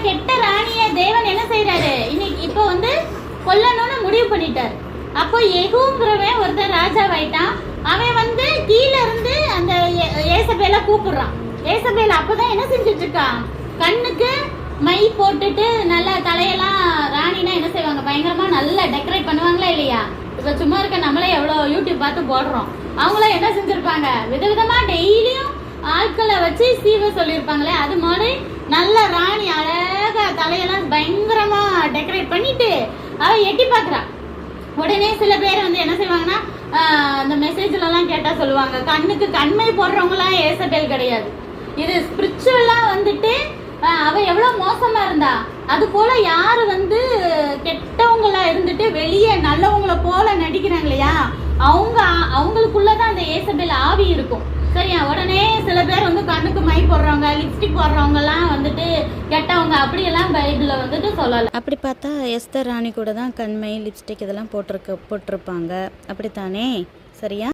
கெட்ட ராணிய தேவன் என்ன செய்யறாரு, இன்னைக்கு இப்போ வந்து கொல்லணும்னு முடிவு பண்ணிட்டார். அப்போ எகுங்கிறவன் ஒருத்தன் ராஜாவாயிட்டான். அவன் வந்து கீழே இருந்து அந்த ஏசபேல கூப்பிடுறான். ஏசபேல் அப்பதான் என்ன செஞ்சுட்டு இருக்கான், கண்ணுக்கு மை போட்டுட்டு நல்லா தலையெல்லாம், ராணினா என்ன செய்வாங்க, பயங்கரமா நல்லா டெக்கரேட் பண்ணுவாங்களா இல்லையா? இப்ப சும்மா இருக்க நம்மளே எவ்வளவு யூடியூப் பார்த்து போடுறோம். அவங்களாம் என்ன செஞ்சிருப்பாங்க, விதவிதமா டெய்லியும் ஆட்களை வச்சு சீவ சொல்லியிருப்பாங்களே, அது மாதிரி நல்ல ராணி அழகா தலையெல்லாம் பயங்கரமா டெக்கரேட் பண்ணிட்டு அவ எட்டி பாக்குறா. உடனே சில பேர் வந்து என்ன செய்வாங்கன்னா, அந்த மெசேஜ்ல எல்லாம் கேட்டா சொல்லுவாங்க, கண்ணுக்கு கண்மை போடுறவங்க எல்லாம் ஏசபேல் கிடையாது. இது ஸ்பிரிச்சுவலா வந்துட்டு அவ எவ்வளவு மோசமா இருந்தா, அது போல யாரு வந்து கெட்டவங்களா இருந்துட்டு வெளியே நல்லவங்கள போல நடிக்கிறாங்க இல்லையா, அவங்களுக்குள்ளதான் அந்த ஏசபேல் ஆவி இருக்கும். சரியா? உடனே சில பேர் வந்து கண்ணுக்கு மை போடுறவங்க, லிப்ஸ்டிக் போடுறவங்க எல்லாம் வந்துட்டு கெட்டவங்க அப்படியெல்லாம் பைபிள்ல வந்துட்டு சொல்லல. அப்படி பார்த்தா எஸ்தர் ராணி கூட தான் கண்மை லிப்ஸ்டிக் இதெல்லாம் போட்டிருப்பாங்க. அப்படித்தானே? சரியா?